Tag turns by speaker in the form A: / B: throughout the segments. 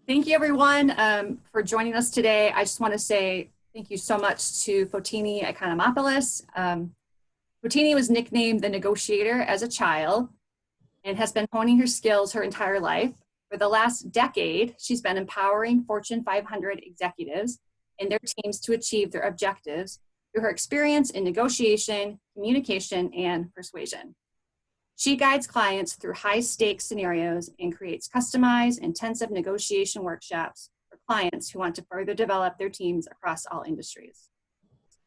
A: Thank you, everyone, for joining us today. I just want to say thank you so much to Fotini Economopoulos. Fotini was nicknamed the negotiator as a child and has been honing her skills her entire life. For the last decade, she's been empowering Fortune 500 executives and their teams to achieve their objectives through her experience in negotiation, communication, and persuasion. She guides clients through high-stakes scenarios and creates customized, intensive negotiation workshops for clients who want to further develop their teams across all industries.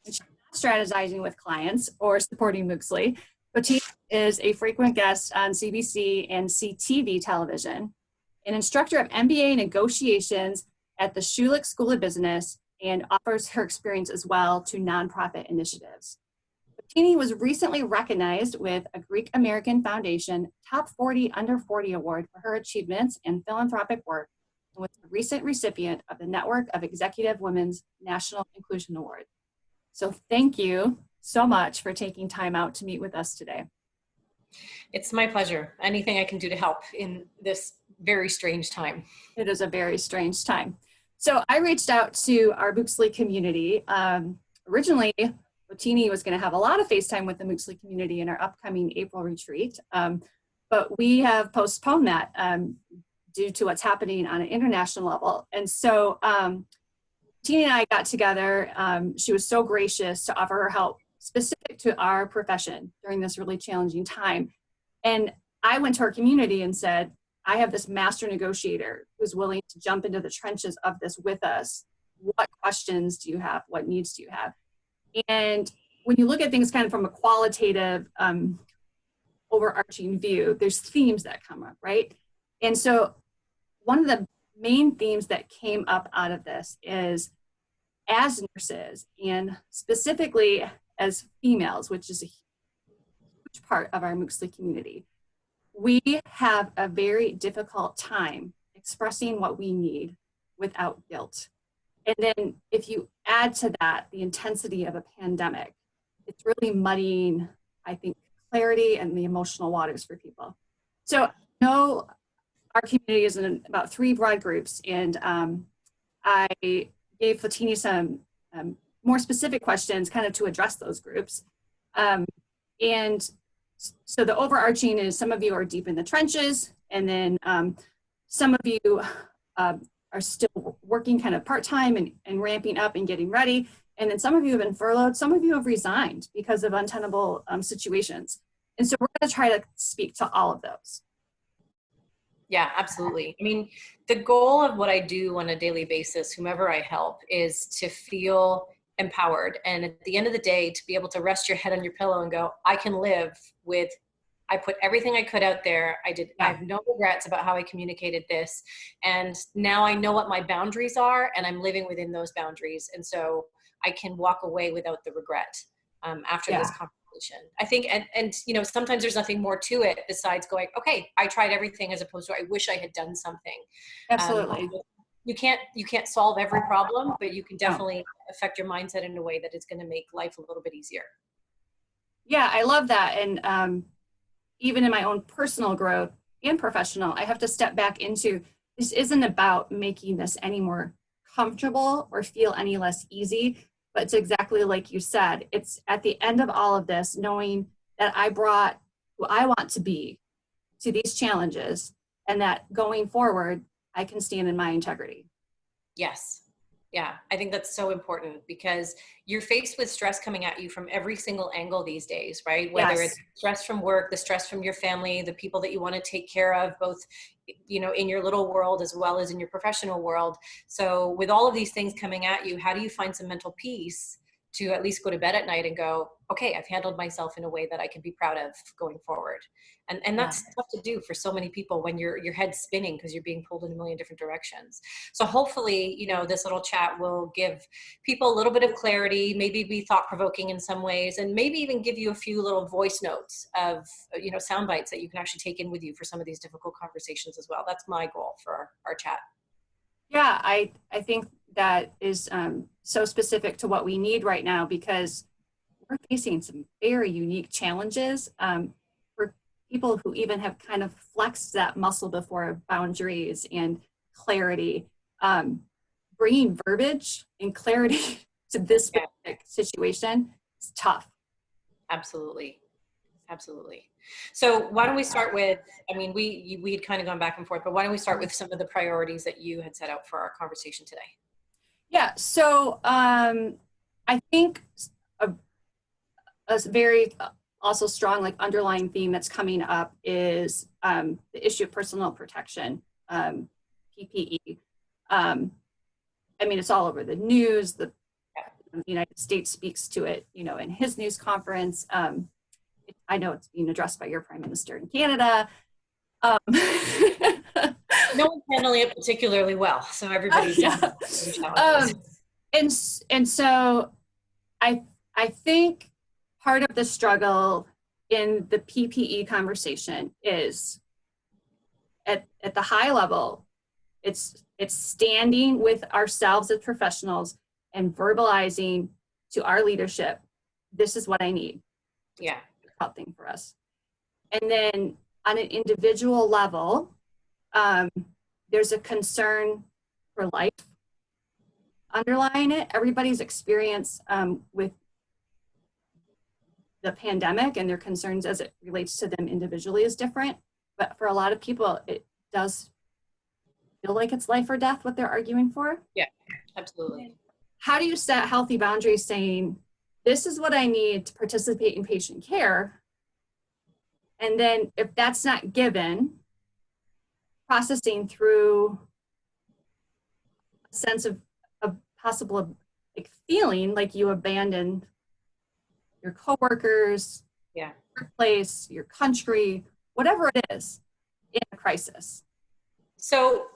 A: When she's not strategizing with clients or supporting Mooxli, Fotini is a frequent guest on CBC and CTV television, an instructor of MBA negotiations at the Schulich School of Business, and offers her experience as well to nonprofit initiatives. Fotini was recently recognized with a Greek American Foundation Top 40 Under 40 Award for her achievements in philanthropic work, and was a recent recipient of the Network of Executive Women's National Inclusion Award. So thank you so much for taking time out to meet with us today.
B: It's my pleasure. Anything I can do to help in this very strange time.
A: It is a very strange time. So I reached out to our Mooxli community. Originally, Fotini was going to have a lot of FaceTime with the Mooxli community in our upcoming April retreat, but we have postponed that due to what's happening on an international level. And so Fotini and I got together. She was so gracious to offer her help specific to our profession during this really challenging time. And I went to our community and said, I have this master negotiator who's willing to jump into the trenches of this with us. What questions do you have? What needs do you have? And when you look at things kind of from a qualitative, overarching view, there's themes that come up, right? And so one of the main themes that came up out of this is, as nurses, and specifically as females, which is a huge part of our Mooxli community, we have a very difficult time expressing what we need without guilt. And then if you add to that the intensity of a pandemic, it's really muddying, I think, clarity and the emotional waters for people. So I know our community is in about 3 broad groups, and I gave Fotini some more specific questions kind of to address those groups. And so the overarching is, some of you are deep in the trenches, and then some of you are still working kind of part-time and ramping up and getting ready. And then some of you have been furloughed, some of you have resigned because of untenable situations. And so we're gonna try to speak to all of those.
B: Yeah, absolutely. I mean, the goal of what I do on a daily basis, whomever I help, is to feel empowered. And at the end of the day, to be able to rest your head on your pillow and go, I can live with, I put everything I could out there. I have no regrets about how I communicated this. And now I know what my boundaries are, and I'm living within those boundaries. And so I can walk away without the regret after this conversation. I think, and you know, sometimes there's nothing more to it besides going, okay, I tried everything, as opposed to I wish I had done something.
A: Absolutely.
B: You can't solve every problem, but you can definitely affect your mindset in a way that it's going to make life a little bit easier.
A: Yeah, I love that. And even in my own personal growth and professional, I have to step back into, this isn't about making this any more comfortable or feel any less easy, but it's exactly like you said. It's at the end of all of this, knowing that I brought who I want to be to these challenges, and that going forward, I can stand in my integrity.
B: Yes. Yeah, I think that's so important, because you're faced with stress coming at you from every single angle these days, right? Whether it's stress from work, the stress from your family, the people that you want to take care of, both, you know, in your little world as well as in your professional world. So with all of these things coming at you, how do you find some mental peace to at least go to bed at night and go, okay, I've handled myself in a way that I can be proud of going forward. And that's tough to do for so many people when your head's spinning because you're being pulled in a million different directions. So hopefully, you know, this little chat will give people a little bit of clarity, maybe be thought-provoking in some ways, and maybe even give you a few little voice notes of, you know, sound bites that you can actually take in with you for some of these difficult conversations as well. That's my goal for our chat.
A: Yeah, I think that is so specific to what we need right now, because we're facing some very unique challenges for people who even have kind of flexed that muscle before, boundaries and clarity. Bringing verbiage and clarity to this specific situation is tough.
B: Absolutely. Absolutely. So why don't we start with, I mean, we had kind of gone back and forth, but why don't we start with some of the priorities that you had set out for our conversation today?
A: Yeah, so I think a very also strong like underlying theme that's coming up is the issue of personal protection, PPE. I mean, it's all over the news. The United States speaks to it, you know, in his news conference. I know it's being addressed by your Prime Minister in Canada.
B: No one's handling it particularly well, so everybody's
A: and so I think part of the struggle in the PPE conversation is at the high level, it's standing with ourselves as professionals and verbalizing to our leadership, this is what I need.
B: Yeah.
A: Thing for us. And then on an individual level, there's a concern for life underlying it. Everybody's experience with the pandemic and their concerns as it relates to them individually is different. But for a lot of people, it does feel like it's life or death what they're arguing for.
B: Yeah, absolutely.
A: How do you set healthy boundaries saying, this is what I need to participate in patient care? And then if that's not given, processing through a sense of possible like feeling like you abandoned your coworkers,
B: yeah,
A: workplace, your country, whatever it is in a crisis.
B: So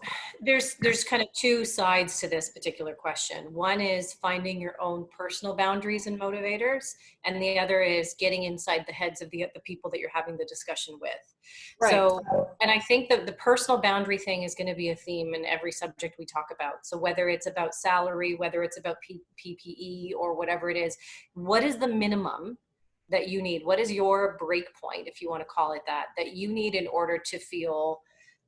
B: there's kind of two sides to this particular question. One is finding your own personal boundaries and motivators, and the other is getting inside the heads of the people that you're having the discussion with. Right. So, and I think that the personal boundary thing is going to be a theme in every subject we talk about. So whether it's about salary, whether it's about PPE or whatever it is, what is the minimum that you need? What is your break point, if you want to call it that you need in order to feel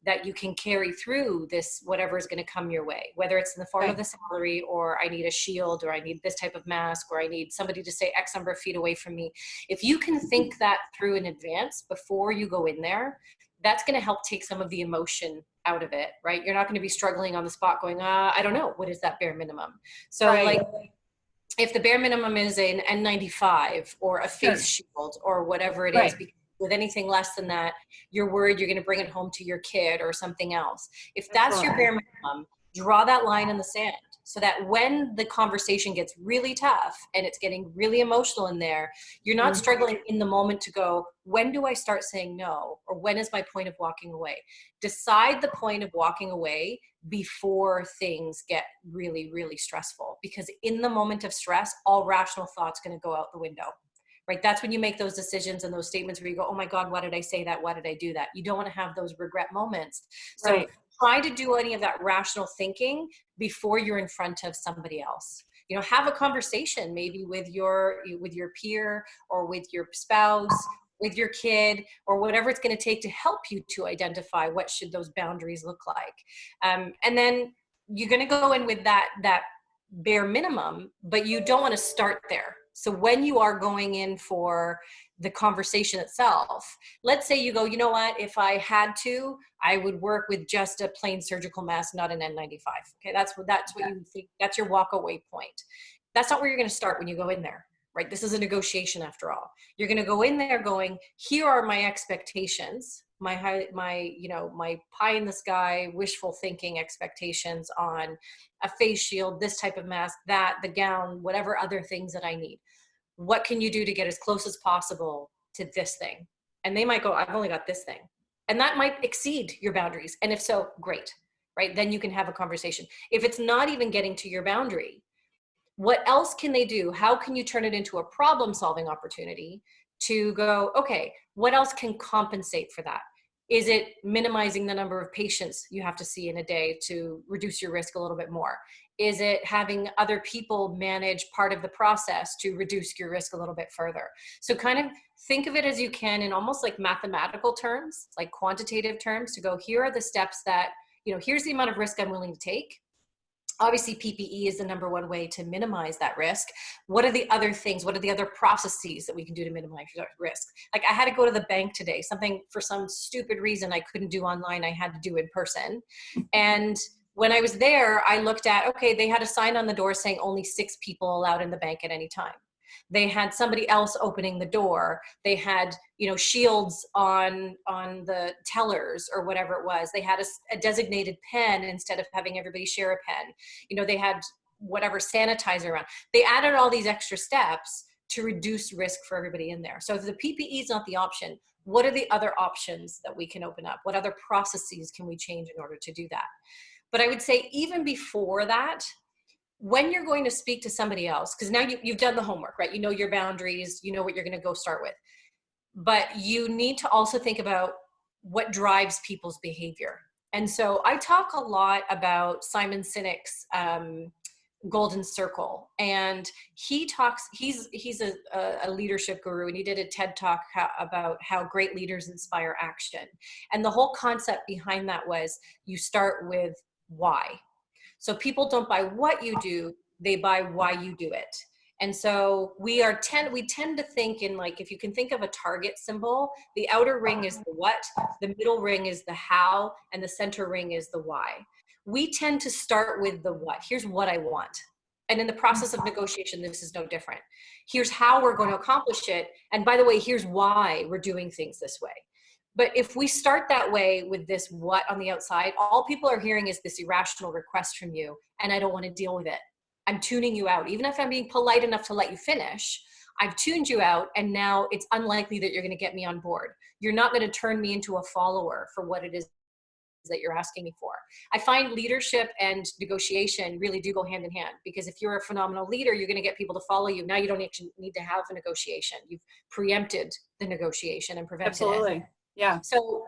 B: that you can carry through this, whatever is going to come your way, whether it's in the form of the salary, or I need a shield, or I need this type of mask, or I need somebody to stay X number of feet away from me. If you can think that through in advance before you go in there, that's going to help take some of the emotion out of it, right? You're not going to be struggling on the spot going, I don't know, what is that bare minimum? So like, if the bare minimum is an N95 or a face shield or whatever it is, because with anything less than that, you're worried you're going to bring it home to your kid or something else. If that's your bare minimum, draw that line in the sand so that when the conversation gets really tough and it's getting really emotional in there, you're not struggling in the moment to go, when do I start saying no? Or when is my point of walking away? Decide the point of walking away before things get really, really stressful, because in the moment of stress, all rational thought's going to go out the window. Right? That's when you make those decisions and those statements where you go, oh my God, why did I say that? Why did I do that? You don't want to have those regret moments. So try to do any of that rational thinking before you're in front of somebody else. You know, have a conversation maybe with your peer or with your spouse, with your kid, or whatever it's going to take to help you to identify what should those boundaries look like. And then you're going to go in with that bare minimum, but you don't want to start there. So when you are going in for the conversation itself, let's say you go, you know what, if I had to, I would work with just a plain surgical mask, not an N95. Okay, that's what you think, that's your walk away point. That's not where you're going to start when you go in there, right? This is a negotiation after all. You're going to go in there going, here are my expectations, my pie in the sky, wishful thinking expectations on a face shield, this type of mask, the gown, whatever other things that I need. What can you do to get as close as possible to this thing? And they might go, I've only got this thing. And that might exceed your boundaries. And if so, great, right? Then you can have a conversation. If it's not even getting to your boundary, what else can they do? How can you turn it into a problem-solving opportunity to go, okay, what else can compensate for that? Is it minimizing the number of patients you have to see in a day to reduce your risk a little bit more? Is it having other people manage part of the process to reduce your risk a little bit further? So kind of think of it as you can in almost like mathematical terms, like quantitative terms, to go, here are the steps that here's the amount of risk I'm willing to take. Obviously, PPE is the number one way to minimize that risk. What are the other things? What are the other processes that we can do to minimize risk? Like, I had to go to the bank today, something for some stupid reason I couldn't do online, I had to do in person. And when I was there, I looked at, okay, they had a sign on the door saying only 6 people allowed in the bank at any time. They had somebody else opening the door. They had, shields on the tellers or whatever it was. They had a designated pen instead of having everybody share a pen. They had whatever sanitizer around. They added all these extra steps to reduce risk for everybody in there. So if the PPE is not the option, what are the other options that we can open up? What other processes can we change in order to do that? But I would say even before that, when you're going to speak to somebody else, because now you've done the homework, right? You know your boundaries, you know what you're going to go start with. But you need to also think about what drives people's behavior. And so I talk a lot about Simon Sinek's golden circle, and he's a leadership guru, and he did a TED talk about how great leaders inspire action. And the whole concept behind that was you start with why. So people don't buy what you do, they buy why you do it. And so we tend to think in, like, if you can think of a target symbol, the outer ring is the what, the middle ring is the how, and the center ring is the why. We tend to start with the what. Here's what I want. And in the process of negotiation, this is no different. Here's how we're going to accomplish it. And by the way, here's why we're doing things this way. But if we start that way with this what on the outside, all people are hearing is this irrational request from you, and I don't want to deal with it. I'm tuning you out. Even if I'm being polite enough to let you finish, I've tuned you out, and now it's unlikely that you're going to get me on board. You're not going to turn me into a follower for what it is that you're asking me for. I find leadership and negotiation really do go hand in hand, because if you're a phenomenal leader, you're going to get people to follow you. Now you don't actually need to have a negotiation. You've preempted the negotiation and prevented
A: Absolutely.
B: it.
A: Yeah.
B: So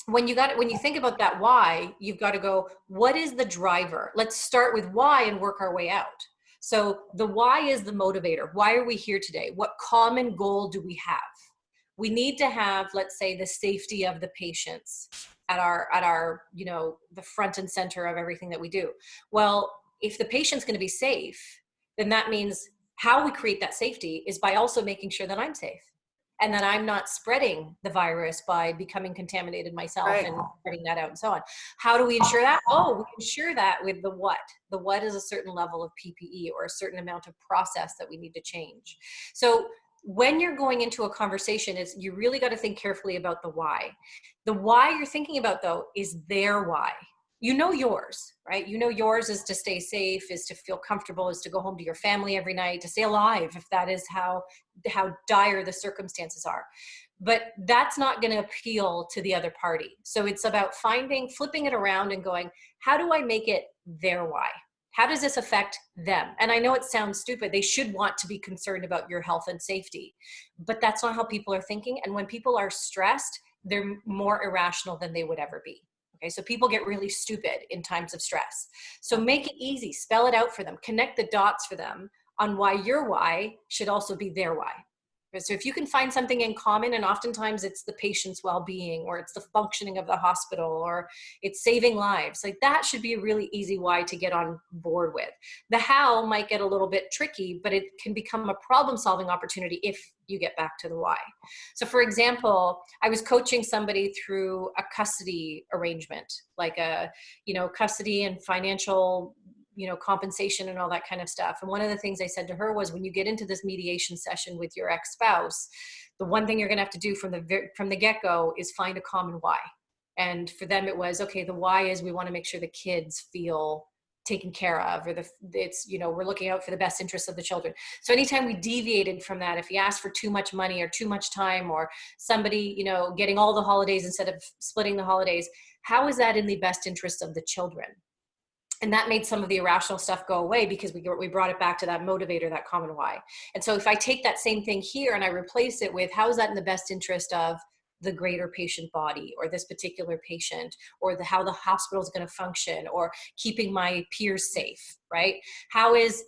B: when you think about that why, you've got to go, what is the driver? Let's start with why and work our way out. So the why is the motivator. Why are we here today? What common goal do we have? We need to have, let's say, the safety of the patients at our the front and center of everything that we do. Well, if the patient's going to be safe, then that means how we create that safety is by also making sure that I'm safe, and that I'm not spreading the virus by becoming contaminated myself, right, and spreading that out and so on. How do we ensure that? Oh, we ensure that with the what. The what is a certain level of PPE or a certain amount of process that we need to change. So when you're going into a conversation, you really got to think carefully about the why. The why you're thinking about, though, is their why. You know yours, right? You know yours is to stay safe, is to feel comfortable, is to go home to your family every night, to stay alive, if that is how dire the circumstances are. But that's not going to appeal to the other party. So it's about flipping it around and going, how do I make it their why? How does this affect them? And I know it sounds stupid. They should want to be concerned about your health and safety, but that's not how people are thinking. And when people are stressed, they're more irrational than they would ever be. Okay, so people get really stupid in times of stress. So make it easy, spell it out for them, connect the dots for them on why your why should also be their why. So if you can find something in common, and oftentimes it's the patient's well-being, or it's the functioning of the hospital, or it's saving lives, like that should be a really easy why to get on board with. The how might get a little bit tricky, but it can become a problem-solving opportunity if you get back to the why. So for example, I was coaching somebody through a custody arrangement, like a, custody and financial compensation and all that kind of stuff. And one of the things I said to her was, when you get into this mediation session with your ex-spouse, the one thing you're going to have to do from the get-go is find a common why. And for them, it was, okay, the why is we want to make sure the kids feel taken care of, or we're looking out for the best interests of the children. So anytime we deviated from that, if you asked for too much money or too much time, or somebody, getting all the holidays instead of splitting the holidays, how is that in the best interest of the children? And that made some of the irrational stuff go away, because we brought it back to that motivator, that common why. And so if I take that same thing here and I replace it with, how is that in the best interest of the greater patient body, or this particular patient, or how the hospital is going to function, or keeping my peers safe, right? How is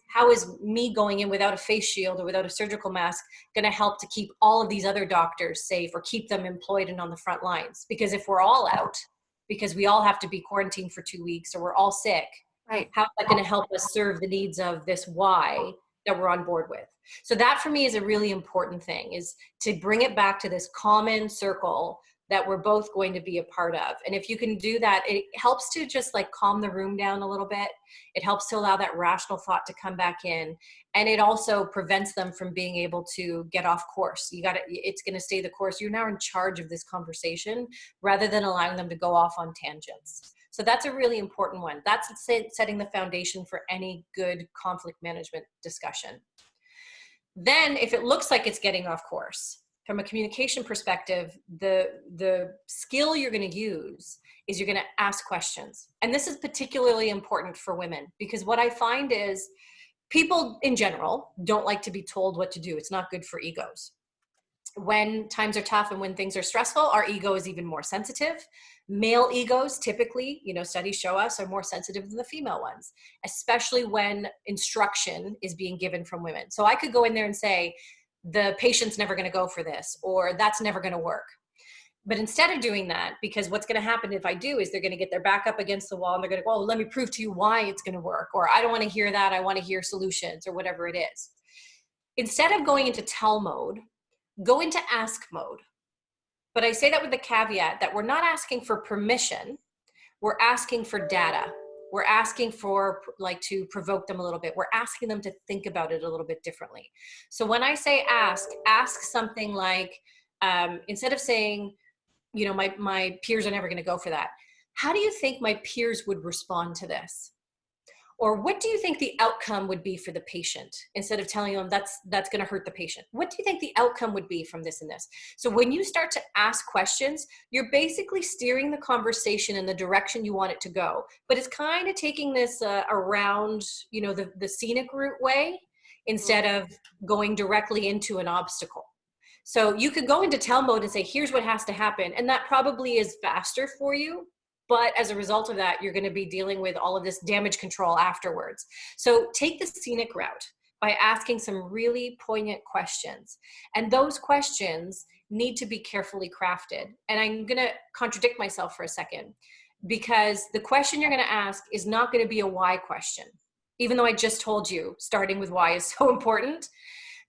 B: me going in without a face shield or without a surgical mask going to help to keep all of these other doctors safe, or keep them employed and on the front lines? Because if we're all out, because we all have to be quarantined for 2 weeks or we're all sick.
A: Right.
B: How is that going to help us serve the needs of this why that we're on board with? So that for me is a really important thing, is to bring it back to this common circle that we're both going to be a part of. And if you can do that, it helps to just like calm the room down a little bit. It helps to allow that rational thought to come back in. And it also prevents them from being able to get off course. It's going to stay the course. You're now in charge of this conversation rather than allowing them to go off on tangents. So that's a really important one. That's setting the foundation for any good conflict management discussion. Then if it looks like it's getting off course, from a communication perspective, the skill you're going to use is you're going to ask questions. And this is particularly important for women, because what I find is people in general don't like to be told what to do. It's not good for egos. When times are tough and when things are stressful, our ego is even more sensitive. Male egos typically, studies show us, are more sensitive than the female ones, especially when instruction is being given from women. So I could go in there and say, the patient's never going to go for this, or that's never going to work. But instead of doing that, because what's going to happen if I do is they're going to get their back up against the wall and they're going to go, oh, let me prove to you why it's going to work. Or I don't want to hear that. I want to hear solutions, or whatever it is. Instead of going into tell mode, go into ask mode. But I say that with the caveat that we're not asking for permission. We're asking for data. We're asking for to provoke them a little bit. We're asking them to think about it a little bit differently. So when I say ask something like, instead of saying, my peers are never going to go for that. How do you think my peers would respond to this? Or what do you think the outcome would be for the patient? Instead of telling them that's going to hurt the patient. What do you think the outcome would be from this and this? So when you start to ask questions, you're basically steering the conversation in the direction you want it to go. But it's kind of taking this around, the scenic route way, instead of going directly into an obstacle. So you could go into tell mode and say, here's what has to happen. And that probably is faster for you. But as a result of that, you're going to be dealing with all of this damage control afterwards. So take the scenic route by asking some really poignant questions. And those questions need to be carefully crafted. And I'm going to contradict myself for a second, because the question you're going to ask is not going to be a why question, even though I just told you starting with why is so important.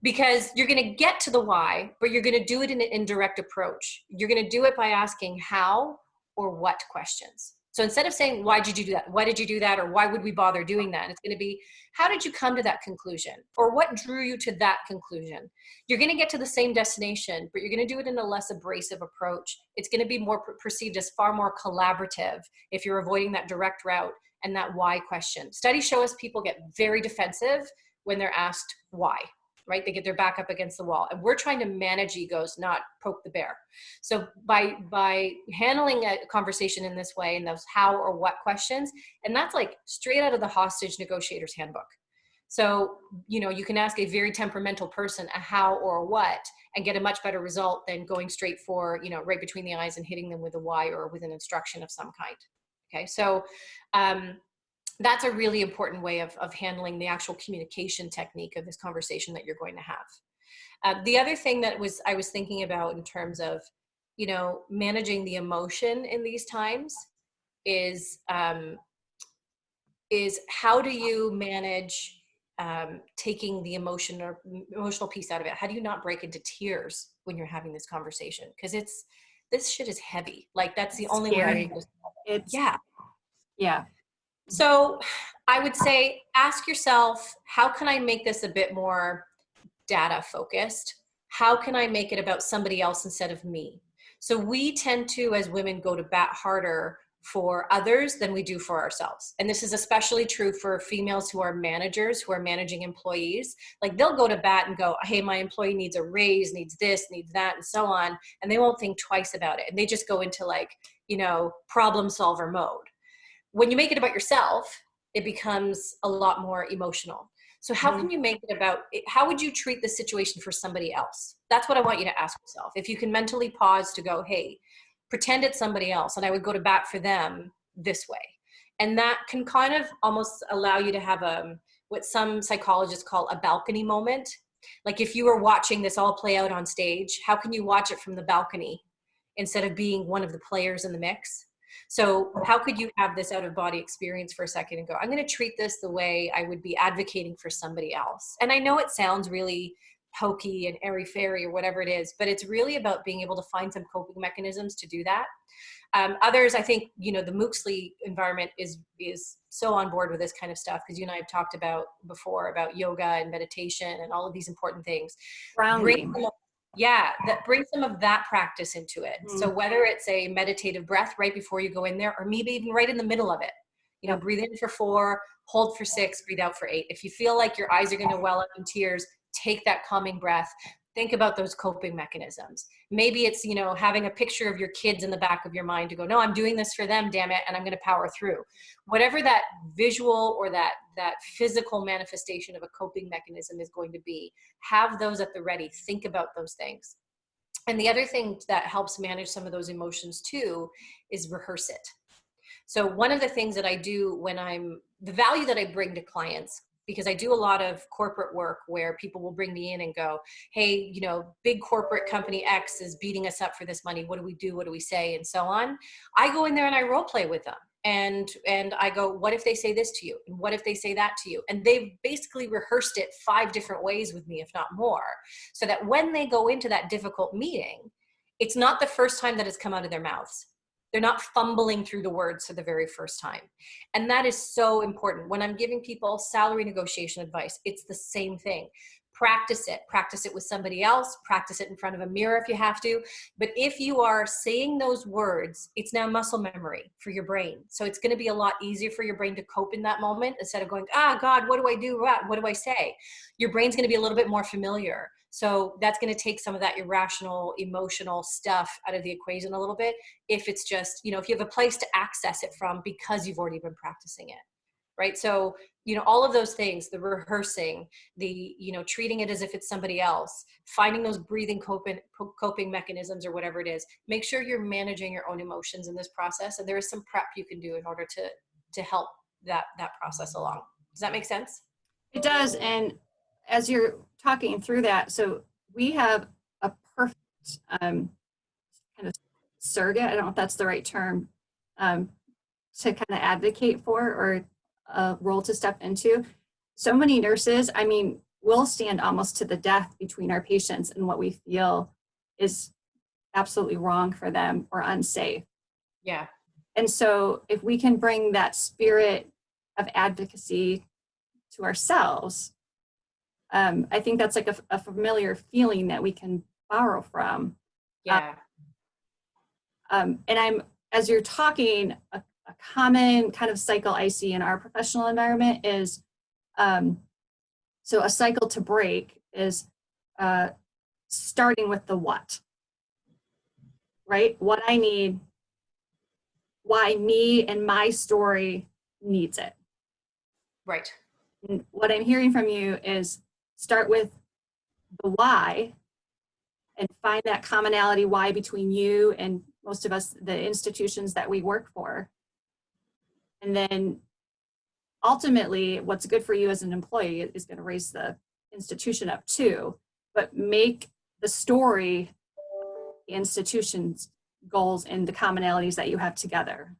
B: Because you're going to get to the why, but you're going to do it in an indirect approach. You're going to do it by asking how or what questions. So instead of saying, why did you do that? Why did you do that? Or why would we bother doing that? It's going to be, how did you come to that conclusion? Or what drew you to that conclusion? You're going to get to the same destination, but you're going to do it in a less abrasive approach. It's going to be more perceived as far more collaborative if you're avoiding that direct route and that why question. Studies show us people get very defensive when they're asked why. Right? They get their back up against the wall. And we're trying to manage egos, not poke the bear. So by handling a conversation in this way, and those how or what questions, and that's like straight out of the hostage negotiator's handbook. So, you can ask a very temperamental person a how or a what and get a much better result than going straight for, right between the eyes and hitting them with a why or with an instruction of some kind. Okay. So, that's a really important way of handling the actual communication technique of this conversation that you're going to have. The other thing that I was thinking about in terms of, managing the emotion in these times is how do you manage taking the emotional piece out of it? How do you not break into tears when you're having this conversation? Because this shit is heavy. Like that's the only way.
A: Yeah.
B: So I would say, ask yourself, how can I make this a bit more data focused? How can I make it about somebody else instead of me? So we tend to, as women, go to bat harder for others than we do for ourselves. And this is especially true for females who are managers, who are managing employees. Like they'll go to bat and go, hey, my employee needs a raise, needs this, needs that, and so on. And they won't think twice about it. And they just go into problem solver mode. When you make it about yourself, it becomes a lot more emotional. So how can you make it about, how would you treat the situation for somebody else? That's what I want you to ask yourself. If you can mentally pause to go, hey, pretend it's somebody else and I would go to bat for them this way. And that can kind of almost allow you to have what some psychologists call a balcony moment. Like if you were watching this all play out on stage, how can you watch it from the balcony instead of being one of the players in the mix? So how could you have this out of body experience for a second and go, I'm going to treat this the way I would be advocating for somebody else? And I know it sounds really hokey and airy-fairy or whatever it is, but it's really about being able to find some coping mechanisms to do that. Others, I think, the Mooxli environment is so on board with this kind of stuff, because you and I have talked about before about yoga and meditation and all of these important things.
A: Grounding.
B: Bring some of that practice into it. Mm-hmm. So whether it's a meditative breath right before you go in there, or maybe even right in the middle of it, breathe in for 4, hold for 6, breathe out for 8. If you feel like your eyes are going to well up in tears, take that calming breath. Think about those coping mechanisms. Maybe it's, having a picture of your kids in the back of your mind to go, no, I'm doing this for them, damn it, and I'm going to power through. Whatever that visual or that physical manifestation of a coping mechanism is going to be, have those at the ready. Think about those things. And the other thing that helps manage some of those emotions too is rehearse it. So one of the things that I do the value that I bring to clients, because I do a lot of corporate work where people will bring me in and go, hey, big corporate company X is beating us up for this money. What do we do? What do we say? And so on. I go in there and I role play with them. And I go, what if they say this to you? And what if they say that to you? And they've basically rehearsed it 5 different ways with me, if not more, so that when they go into that difficult meeting, it's not the first time that it's come out of their mouths. They're not fumbling through the words for the very first time. And that is so important. When I'm giving people salary negotiation advice, it's the same thing. Practice it with somebody else, practice it in front of a mirror if you have to. But if you are saying those words, it's now muscle memory for your brain. So it's going to be a lot easier for your brain to cope in that moment, instead of going, God, what do I do? What do I say? Your brain's going to be a little bit more familiar. So that's going to take some of that irrational, emotional stuff out of the equation a little bit. If it's just, if you have a place to access it from because you've already been practicing it, right? So, all of those things, the rehearsing, the, treating it as if it's somebody else, finding those breathing coping mechanisms or whatever it is, make sure you're managing your own emotions in this process. And there is some prep you can do in order to help that process along. Does that make sense?
A: It does. And as you're talking through that, so we have a perfect kind of surrogate, I don't know if that's the right term, to kind of advocate for, or a role to step into. So many nurses, we'll stand almost to the death between our patients and what we feel is absolutely wrong for them or unsafe.
B: Yeah.
A: And so if we can bring that spirit of advocacy to ourselves, I think that's like a familiar feeling that we can borrow from.
B: Yeah.
A: And as you're talking, a common kind of cycle I see in our professional environment is, so a cycle to break is starting with the what, right? What I need, why me and my story needs it.
B: Right.
A: And what I'm hearing from you is start with the why and find that commonality why between you and most of us, the institutions that we work for. And then ultimately what's good for you as an employee is going to raise the institution up too, but make the story the institution's goals and the commonalities that you have together.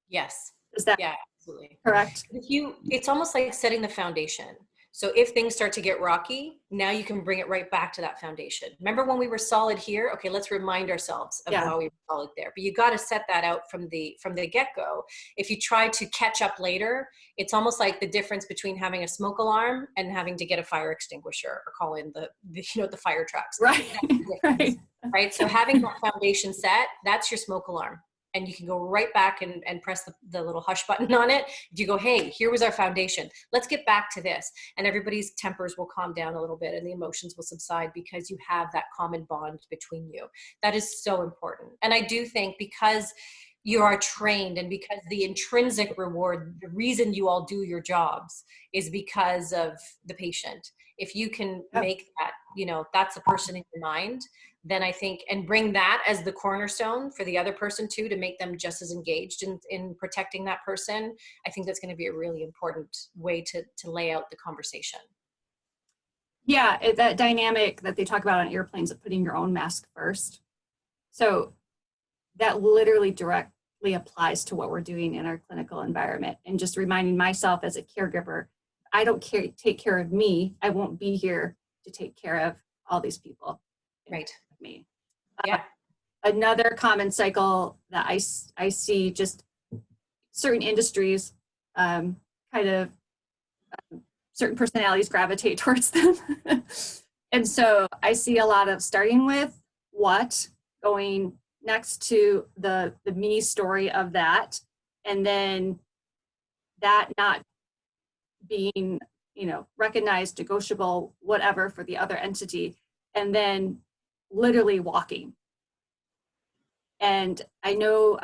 B: Yes.
A: Is that
B: absolutely
A: correct?
B: It's almost like setting the foundation. So if things start to get rocky, now you can bring it right back to that foundation. Remember when we were solid here? Okay, let's remind ourselves of why we were solid there. But you got to set that out from the get-go. If you try to catch up later, it's almost like the difference between having a smoke alarm and having to get a fire extinguisher or call in the fire trucks.
A: Right.
B: Right. So having that foundation set, that's your smoke alarm. And you can go right back and press the little hush button on it. If you go, hey, here was our foundation. Let's get back to this. And everybody's tempers will calm down a little bit and the emotions will subside because you have that common bond between you. That is so important. And I do think because you are trained and because the intrinsic reward, the reason you all do your jobs is because of the patient. If you can make that, that's the person in your mind, then I think, and bring that as the cornerstone for the other person too, to make them just as engaged in protecting that person, I think that's going to be a really important way to lay out the conversation.
A: Yeah, that dynamic that they talk about on airplanes of putting your own mask first. So that literally directly applies to what we're doing in our clinical environment. And just reminding myself as a caregiver, I don't take care of me, I won't be here to take care of all these people.
B: Right.
A: Me.
B: Yeah.
A: Another common cycle that I see, just certain industries, kind of certain personalities gravitate towards them. And so I see a lot of starting with what, going next to the me story of that, and then that not being, recognized, negotiable, whatever for the other entity, and then literally walking. And I know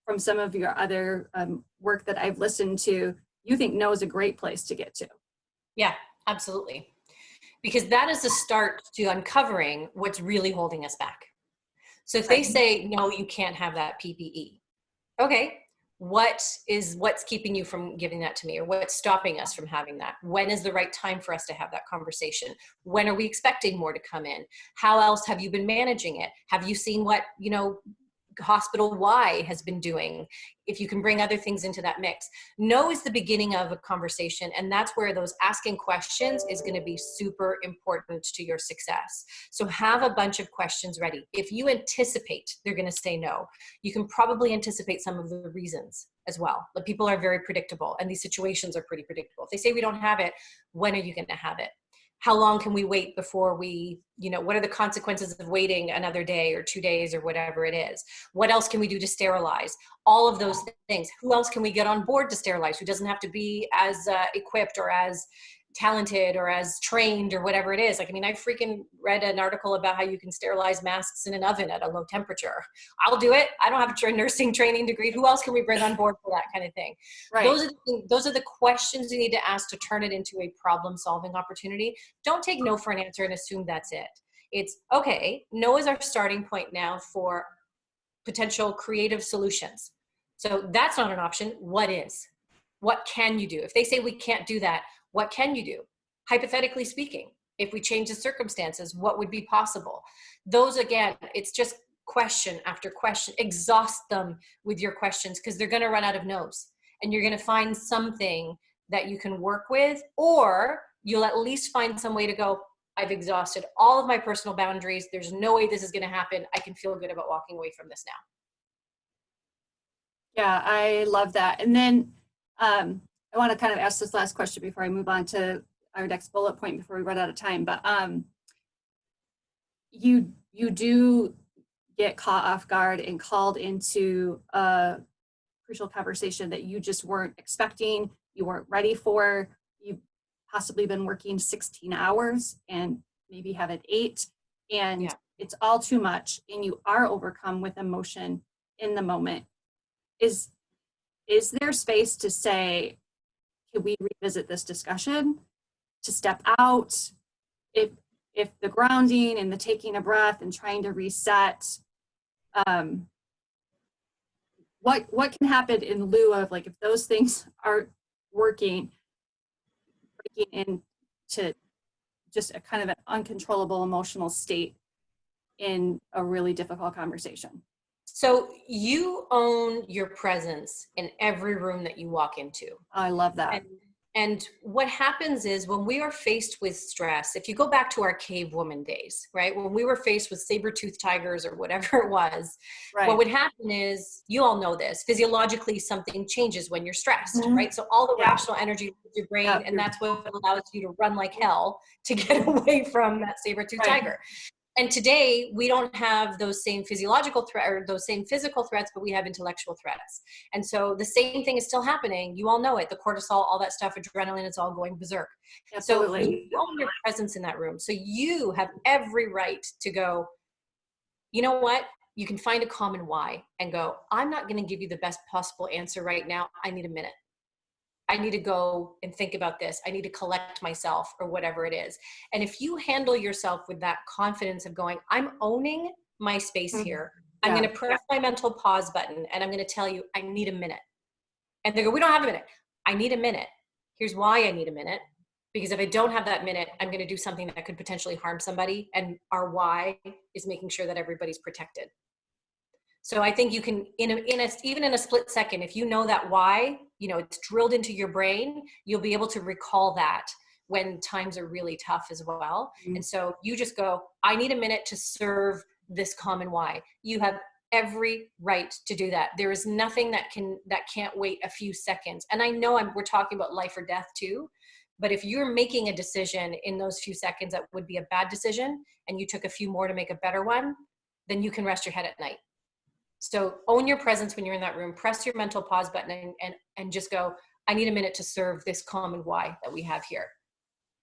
A: from some of your other work that I've listened to, you think no is a great place to get to.
B: Yeah, absolutely. Because that is the start to uncovering what's really holding us back. So if they say, no, you can't have that PPE. Okay, what's keeping you from giving that to me, or what's stopping us from having that? When is the right time for us to have that conversation? When are we expecting more to come in? How else have you been managing it? Have you seen what, hospital Y has been doing? If you can bring other things into that mix. No is the beginning of a conversation, and that's where those asking questions is going to be super important to your success. So have a bunch of questions ready. If you anticipate they're going to say no, you can probably anticipate some of the reasons as well. But people are very predictable, and these situations are pretty predictable. If they say we don't have it, when are you going to have it? How long can we wait before we, what are the consequences of waiting another day or 2 days or whatever it is? What else can we do to sterilize? All of those things. Who else can we get on board to sterilize? Who doesn't have to be as equipped or as talented or as trained or whatever it is. I freaking read an article about how you can sterilize masks in an oven at a low temperature. I'll do it. I don't have a nursing training degree. Who else can we bring on board for that kind of thing? Right. Those are the questions you need to ask to turn it into a problem-solving opportunity. Don't take no for an answer and assume that's it. It's okay. No is our starting point now for potential creative solutions. So that's not an option. What is? What can you do? If they say we can't do that, what can you do? Hypothetically speaking, if we change the circumstances, what would be possible? Those, again, it's just question after question. Exhaust them with your questions, because they're going to run out of no's, and you're going to find something that you can work with, or you'll at least find some way to go, I've exhausted all of my personal boundaries. There's no way this is going to happen. I can feel good about walking away from this now.
A: Yeah, I love that. And then I want to kind of ask this last question before I move on to our next bullet point before we run out of time. But you do get caught off guard and called into a crucial conversation that you just weren't expecting, you weren't ready for. You've possibly been working 16 hours and maybe have it 8, and it's all too much, and you are overcome with emotion in the moment. Is there space to say, can we revisit this discussion, to step out? If the grounding and the taking a breath and trying to reset, what can happen in lieu of, like, if those things aren't working, breaking into just a kind of an uncontrollable emotional state in a really difficult conversation?
B: So you own your presence in every room that you walk into.
A: I love that.
B: And what happens is, when we are faced with stress, if you go back to our cave woman days, right? When we were faced with saber-toothed tigers or whatever it was, what would happen is, you all know this, physiologically something changes when you're stressed, right? So all the rational energy leaves your brain, and that's what allows you to run like hell to get away from that saber-toothed tiger. And today we don't have those same physiological threats or those same physical threats, but we have intellectual threats. And so the same thing is still happening. You all know it. The cortisol, all that stuff, adrenaline, it's all going berserk. Absolutely. So you own your presence in that room. So you have every right to go, you know what? You can find a common why and go, I'm not going to give you the best possible answer right now. I need a minute. I need to go and think about this. I need to collect myself, or whatever it is. And if you handle yourself with that confidence of going, I'm owning my space here. I'm going to press my mental pause button, and I'm going to tell you, I need a minute. And they go, we don't have a minute. I need a minute. Here's why I need a minute. Because if I don't have that minute, I'm going to do something that could potentially harm somebody. And our why is making sure that everybody's protected. So I think you can, even in a split second, if you know that why, it's drilled into your brain, you'll be able to recall that when times are really tough as well.
A: Mm-hmm.
B: And so you just go, I need a minute to serve this common why. You have every right to do that. There is nothing that can't wait a few seconds. And I know we're talking about life or death too, but if you're making a decision in those few seconds that would be a bad decision, and you took a few more to make a better one, then you can rest your head at night. So own your presence when you're in that room, press your mental pause button and just go, I need a minute to serve this common why that we have here.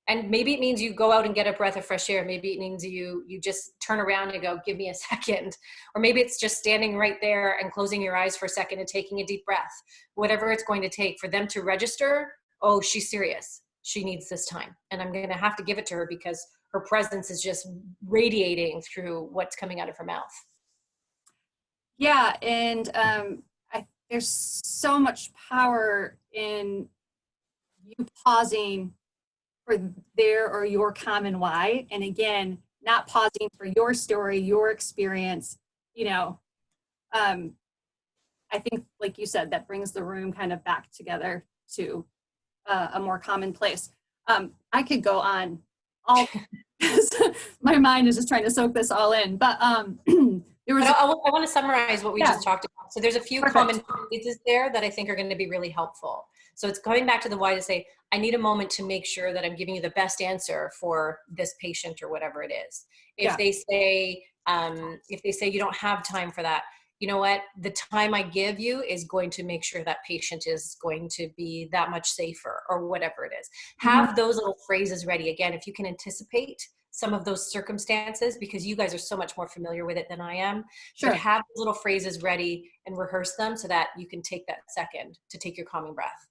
B: And maybe it means you go out and get a breath of fresh air. Maybe it means you just turn around and go, give me a second. Or maybe it's just standing right there and closing your eyes for a second and taking a deep breath. Whatever it's going to take for them to register, oh, she's serious. She needs this time. And I'm going to have to give it to her because her presence is just radiating through what's coming out of her mouth.
A: Yeah, and there's so much power in you pausing for their or your common why. And again, not pausing for your story, your experience, I think, like you said, that brings the room kind of back together to a more common place. I could go on all, my mind is just trying to soak this all in, but I
B: want to summarize what we just talked about. So there's a few common phrases there that I think are going to be really helpful. So it's coming back to the why to say, I need a moment to make sure that I'm giving you the best answer for this patient or whatever it is. If they say you don't have time for that, you know what? The time I give you is going to make sure that patient is going to be that much safer or whatever it is. Have those little phrases ready. Again, if you can anticipate some of those circumstances, because you guys are so much more familiar with it than I am. Sure. But have little phrases ready and rehearse them so that you can take that second to take your calming breath.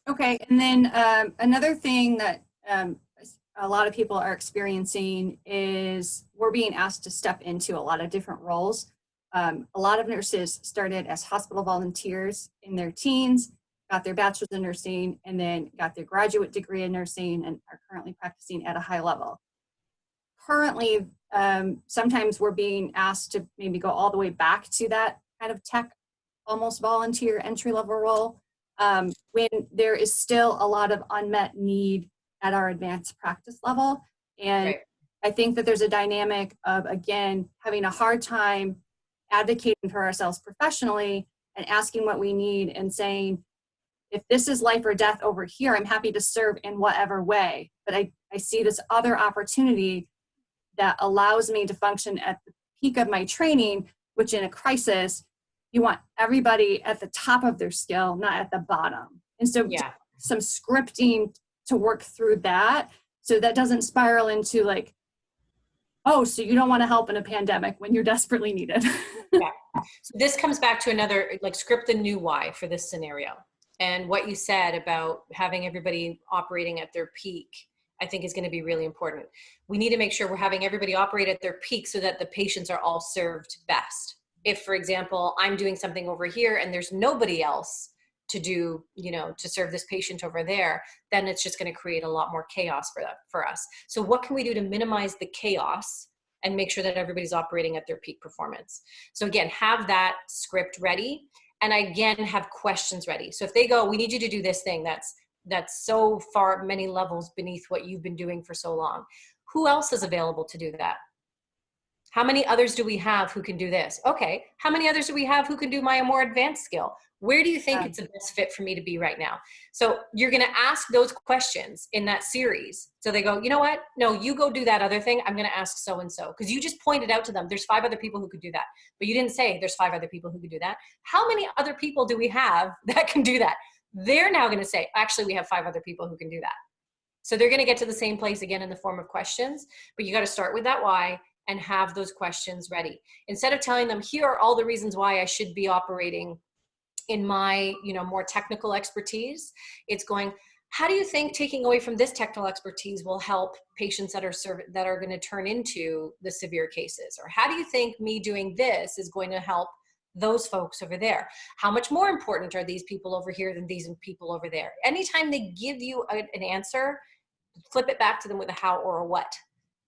A: Okay, and then another thing that a lot of people are experiencing is we're being asked to step into a lot of different roles. A lot of nurses started as hospital volunteers in their teens, got their bachelor's in nursing, and then got their graduate degree in nursing and are currently practicing at a high level. Currently, sometimes we're being asked to maybe go all the way back to that kind of tech, almost volunteer entry-level role, when there is still a lot of unmet need at our advanced practice level. And I think that there's a dynamic of, again, having a hard time advocating for ourselves professionally and asking what we need and saying, if this is life or death over here, I'm happy to serve in whatever way. But I see this other opportunity that allows me to function at the peak of my training, which in a crisis, you want everybody at the top of their skill, not at the bottom. And so some scripting to work through that so that doesn't spiral into like, oh, so you don't want to help in a pandemic when you're desperately needed.
B: So this comes back to another, like, script the new why for this scenario. And what you said about having everybody operating at their peak, I think is going to be really important. We need to make sure we're having everybody operate at their peak so that the patients are all served best. If, for example, I'm doing something over here and there's nobody else to do, to serve this patient over there, then it's just going to create a lot more chaos for us. So what can we do to minimize the chaos and make sure that everybody's operating at their peak performance? So again, have that script ready. And again, have questions ready. So if they go, we need you to do this thing that's so far many levels beneath what you've been doing for so long, who else is available to do that? How many others do we have who can do this? Okay, how many others do we have who can do my more advanced skill? Where do you think it's the best fit for me to be right now? So you're gonna ask those questions in that series. So they go, you know what? No, you go do that other thing. I'm gonna ask so-and-so. Because you just pointed out to them, there's 5 other people who could do that. But you didn't say there's 5 other people who could do that. How many other people do we have that can do that? They're now gonna say, actually, we have 5 other people who can do that. So they're gonna get to the same place again in the form of questions, but you gotta start with that why and have those questions ready. Instead of telling them, here are all the reasons why I should be operating in my, more technical expertise, it's going, how do you think taking away from this technical expertise will help patients that are going to turn into the severe cases? Or how do you think me doing this is going to help those folks over there? How much more important are these people over here than these people over there? Anytime they give you an answer, flip it back to them with a how or a what.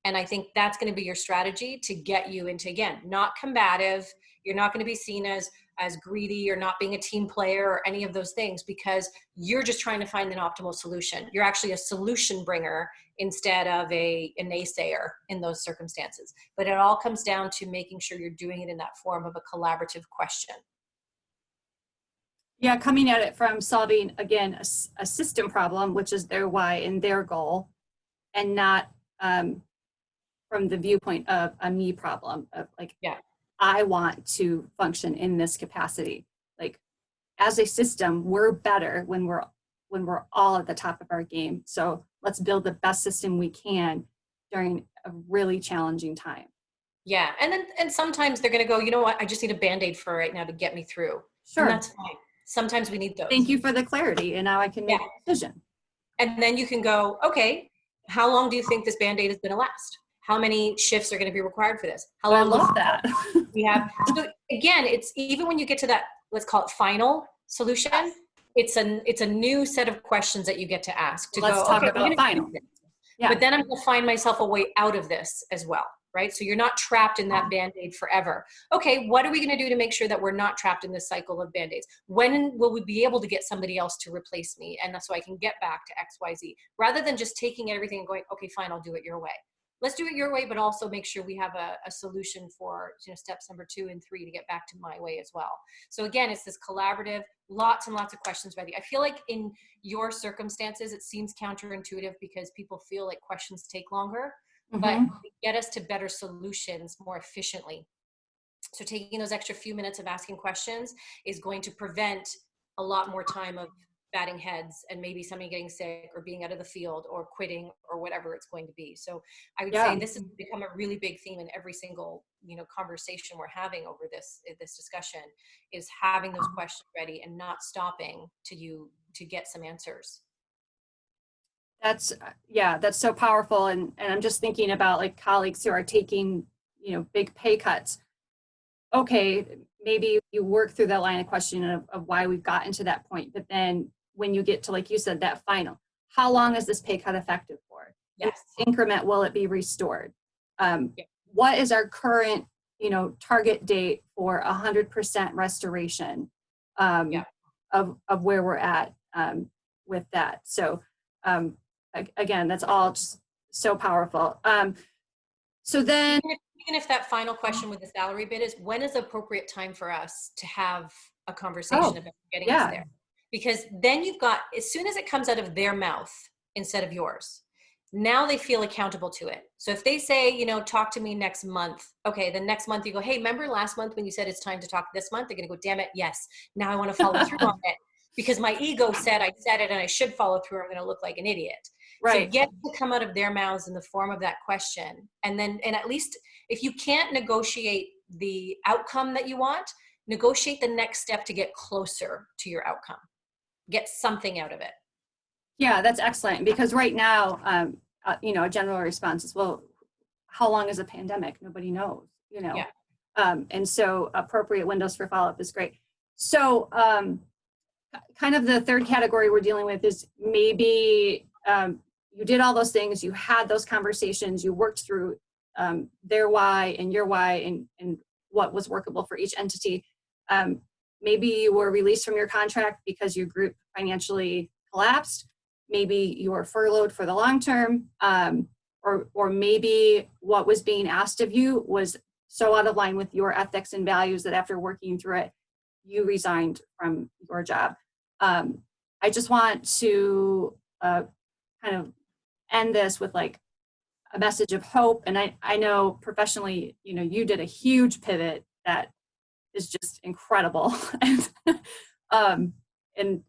B: And I think that's going to be your strategy to get you into, again, not combative. You're not going to be seen as greedy or not being a team player or any of those things, because you're just trying to find an optimal solution. You're actually a solution bringer instead of a naysayer in those circumstances. But it all comes down to making sure you're doing it in that form of a collaborative question.
A: Yeah, coming at it from solving, again, a system problem, which is their why and their goal, and not from the viewpoint of a me problem of like,
B: Yeah.
A: I want to function in this capacity. Like, as a system, we're better when we're all at the top of our game. So let's build the best system we can during a really challenging time.
B: Yeah. And sometimes they're going to go, you know what, I just need a Band-Aid for right now to get me through.
A: Sure.
B: And that's fine. Sometimes we need those.
A: Thank you for the clarity. And now I can make a decision. And
B: then you can go, okay, how long do you think this Band-Aid is going to last? How many shifts are going to be required for this? How long?
A: I love that.
B: We have, so again, it's even when you get to that, let's call it final solution, it's a new set of questions that you get to ask to
A: let's
B: go,
A: talk
B: okay,
A: about final.
B: Yeah. But then I'm going to find myself a way out of this as well, right? So you're not trapped in that Band-Aid forever. Okay, what are we going to do to make sure that we're not trapped in this cycle of Band-Aids? When will we be able to get somebody else to replace me? And so I can get back to X, Y, Z, rather than just taking everything and going, okay, fine, I'll do it your way. Let's do it your way, but also make sure we have a solution for, you know, steps number 2 and 3 to get back to my way as well. So again, it's this collaborative, lots and lots of questions ready. I feel like in your circumstances, it seems counterintuitive because people feel like questions take longer, but they get us to better solutions more efficiently. So taking those extra few minutes of asking questions is going to prevent a lot more time of batting heads and maybe somebody getting sick or being out of the field or quitting or whatever it's going to be. So I would say this has become a really big theme in every single, you know, conversation we're having over this discussion, is having those questions ready and not stopping to get some answers.
A: That's so powerful. And I'm just thinking about like colleagues who are taking, you know, big pay cuts. Okay, maybe you work through that line of questioning of why we've gotten to that point, but then when you get to, like you said, that final, how long is this pay cut effective for?
B: Yes.
A: Increment, will it be restored? What is our current, you know, target date for 100% restoration of where we're at with that? So again, that's all just so powerful. So then,
B: even if that final question with the salary bid is, when is the appropriate time for us to have a conversation about getting us there? Because then you've got, as soon as it comes out of their mouth instead of yours, now they feel accountable to it. So if they say, you know, talk to me next month, okay, then next month you go, hey, remember last month when you said it's time to talk this month? They're going to go, damn it, yes. Now I want to follow through on it because my ego said I said it and I should follow through. I'm going to look like an idiot. Right. So get to come out of their mouths in the form of that question. And at least if you can't negotiate the outcome that you want, negotiate the next step to get closer to your outcome. Get something out of it.
A: Yeah, that's excellent. Because right now, you know, a general response is, well, how long is a pandemic? Nobody knows, you know. Yeah. And so appropriate windows for follow-up is great. So kind of the third category we're dealing with is maybe you did all those things, you had those conversations, you worked through their why and your why and what was workable for each entity. Maybe you were released from your contract because your group financially collapsed. Maybe you were furloughed for the long term, or maybe what was being asked of you was so out of line with your ethics and values that after working through it, you resigned from your job. I just want to kind of end this with like a message of hope. And I know professionally, you know, you did a huge pivot that is just incredible. And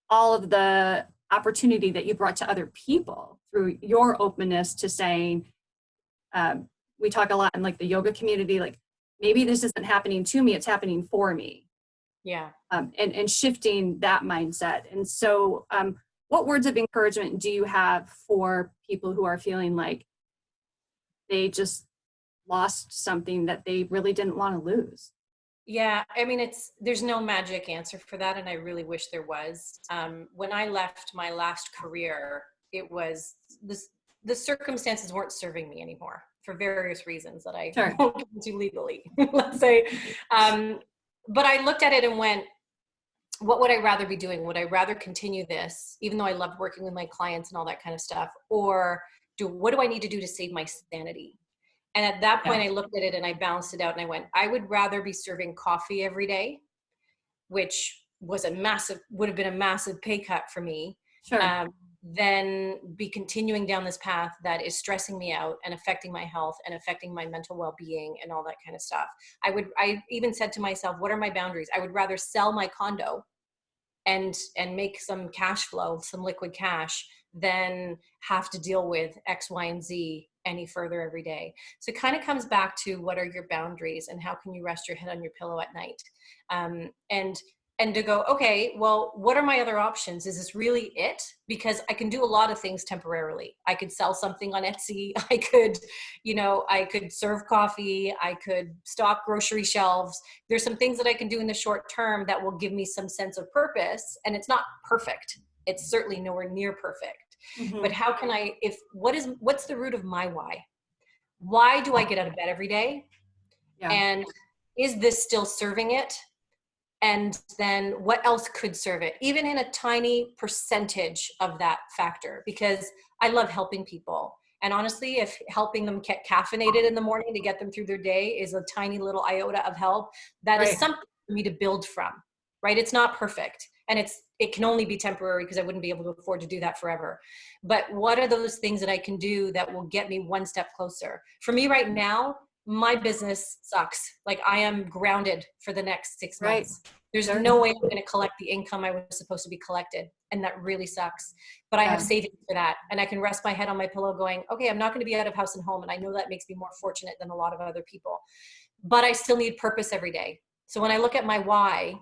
A: all of the opportunity that you brought to other people through your openness to saying, we talk a lot in like the yoga community, like maybe this isn't happening to me, it's happening for me.
B: Yeah.
A: And shifting that mindset. And so what words of encouragement do you have for people who are feeling like they just lost something that they really didn't want to lose?
B: Yeah, I mean, there's no magic answer for that, and I really wish there was. When I left my last career, it was this the circumstances weren't serving me anymore for various reasons that I
A: Sure.
B: won't get into legally, let's say. But I looked at it and went, what would I rather be doing? Would I rather continue this, even though I loved working with my clients and all that kind of stuff? Or what do I need to do to save my sanity? And at that point, I looked at it and I balanced it out and I went, I would rather be serving coffee every day, which was would have been a massive pay cut for me.
A: Sure.
B: Than be continuing down this path that is stressing me out and affecting my health and affecting my mental well-being and all that kind of stuff. I even said to myself, what are my boundaries? I would rather sell my condo and make some cash flow, some liquid cash, than have to deal with X, Y, and Z any further every day. So it kind of comes back to what are your boundaries and how can you rest your head on your pillow at night? And to go, okay, well, what are my other options? Is this really it? Because I can do a lot of things temporarily. I could sell something on Etsy. I could serve coffee. I could stock grocery shelves. There's some things that I can do in the short term that will give me some sense of purpose. And it's not perfect. It's certainly nowhere near perfect.
A: Mm-hmm.
B: But how can what's the root of my why? Why do I get out of bed every day?
A: Yeah.
B: And is this still serving it? And then what else could serve it, even in a tiny percentage of that factor, because I love helping people. And honestly, if helping them get caffeinated in the morning to get them through their day is a tiny little iota of help, that is something for me to build from, right? It's not perfect. And it can only be temporary because I wouldn't be able to afford to do that forever. But what are those things that I can do that will get me one step closer? For me right now, my business sucks. Like I am grounded for the next 6 months. There's no way I'm going to collect the income I was supposed to be collected. And that really sucks. But I have savings for that. And I can rest my head on my pillow going, okay, I'm not going to be out of house and home. And I know that makes me more fortunate than a lot of other people. But I still need purpose every day. So when I look at my why,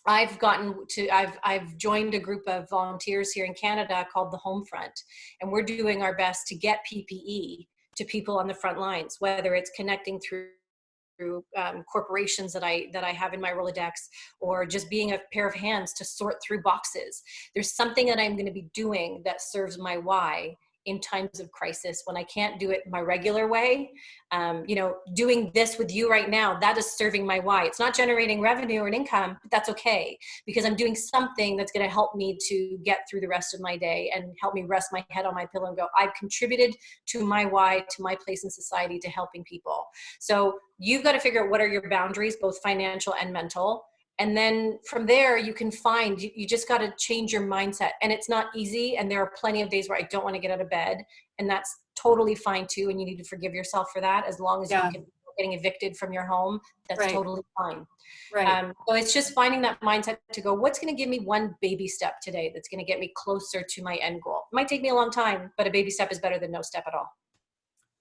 B: I've joined a group of volunteers here in Canada called the Home Front. And we're doing our best to get PPE to people on the front lines, whether it's connecting through corporations that I have in my Rolodex, or just being a pair of hands to sort through boxes. There's something that I'm going to be doing that serves my why in times of crisis when I can't do it my regular way. Doing this with you right now, that is serving my why. It's not generating revenue or an income, but that's okay, because I'm doing something that's going to help me to get through the rest of my day and help me rest my head on my pillow and go, I've contributed to my why, to my place in society, to helping people. So you've got to figure out what are your boundaries, both financial and mental. And then from there, you can find, you just got to change your mindset. And it's not easy. And there are plenty of days where I don't want to get out of bed. And that's totally fine too. And you need to forgive yourself for that. As long as you can getting evicted from your home, that's totally fine. So it's just finding that mindset to go, what's going to give me one baby step today that's going to get me closer to my end goal? It might take me a long time, but a baby step is better than no step at all.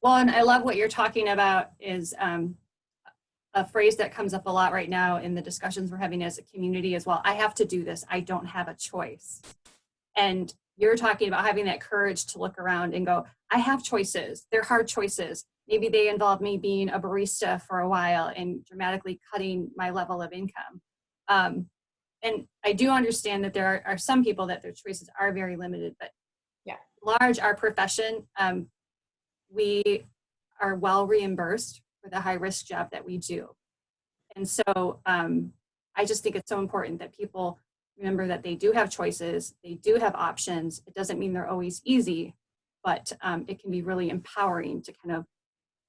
A: Well, and I love what you're talking about is a phrase that comes up a lot right now in the discussions we're having as a community as well. I have to do this. I don't have a choice. And you're talking about having that courage to look around and go, I have choices. They're hard choices. Maybe they involve me being a barista for a while and dramatically cutting my level of income. And I do understand that there are some people that their choices are very limited, but large, our profession, we are well reimbursed for the high risk job that we do. And so I just think it's so important that people remember that they do have choices, they do have options. It doesn't mean they're always easy, but it can be really empowering to kind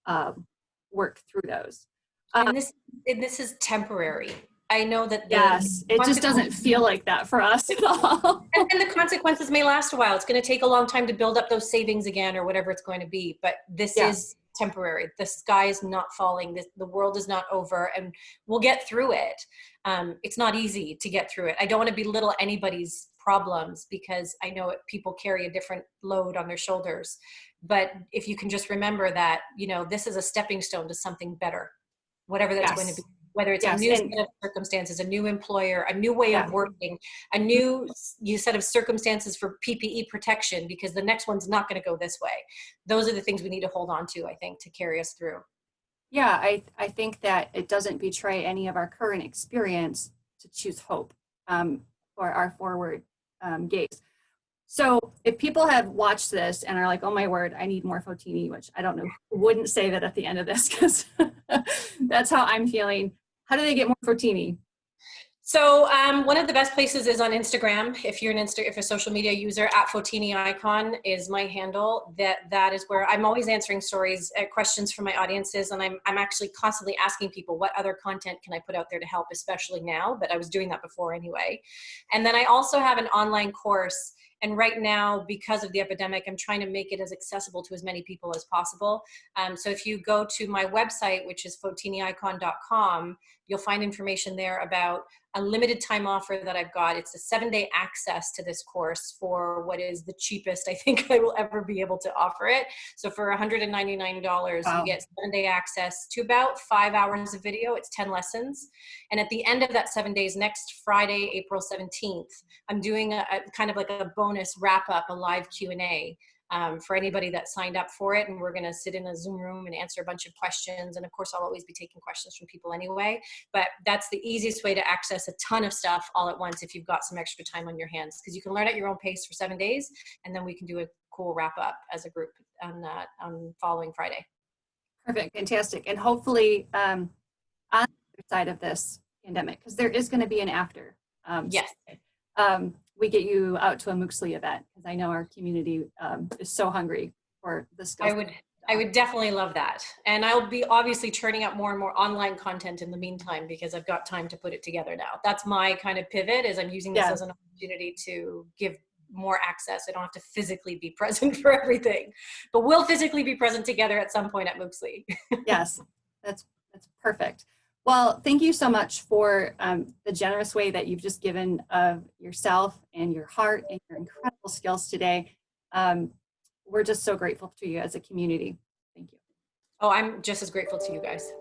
A: of work through those.
B: And this is temporary. I know that
A: it just doesn't feel like that for us at all.
B: And the consequences may last a while. It's going to take a long time to build up those savings again or whatever it's going to be. But this is temporary. The sky is not falling. The world is not over, and we'll get through it. It's not easy to get through it. I don't want to belittle anybody's problems because I know people carry a different load on their shoulders. But if you can just remember that, this is a stepping stone to something better, whatever that's going to be. Whether it's a new set of circumstances, a new employer, a new way of working, a new set of circumstances for PPE protection, because the next one's not going to go this way. Those are the things we need to hold on to, I think, to carry us through.
A: Yeah, I think that it doesn't betray any of our current experience to choose hope for our forward gaze. So if people have watched this and are like, oh my word, I need more Fotini, which I don't know who wouldn't say that at the end of this, because that's how I'm feeling. How do they get more Fotini?
B: So one of the best places is on Instagram. If you're if a social media user, at Fotini Icon is my handle. That is where I'm always answering stories, questions from my audiences, and I'm actually constantly asking people what other content can I put out there to help, especially now. But I was doing that before anyway. And then I also have an online course. And right now, because of the epidemic, I'm trying to make it as accessible to as many people as possible. So if you go to my website, which is fotiniicon.com, you'll find information there about a limited time offer that I've got. It's a 7-day access to this course for what is the cheapest I think I will ever be able to offer it. So for $199,
A: Wow.
B: you get 7-day access to about 5 hours of video. It's 10 lessons. And at the end of that 7 days, next Friday, April 17th, I'm doing a kind of like a bonus wrap up, a live Q&A. For anybody that signed up for it, and we're going to sit in a Zoom room and answer a bunch of questions. And of course, I'll always be taking questions from people anyway, but that's the easiest way to access a ton of stuff all at once if you've got some extra time on your hands, because you can learn at your own pace for 7 days, and then we can do a cool wrap up as a group on following Friday.
A: Perfect, fantastic. And hopefully on the other side of this pandemic, because there is going to be an after.
B: Yes.
A: We get you out to a Mooxli event, because I know our community is so hungry for this stuff.
B: I would definitely love that. And I'll be obviously churning up more and more online content in the meantime, because I've got time to put it together now. That's my kind of pivot, is I'm using this as an opportunity to give more access. I don't have to physically be present for everything, but we'll physically be present together at some point at Mooxli.
A: Yes, that's perfect. Well, thank you so much for the generous way that you've just given of yourself and your heart and your incredible skills today. We're just so grateful to you as a community. Thank you.
B: Oh, I'm just as grateful to you guys.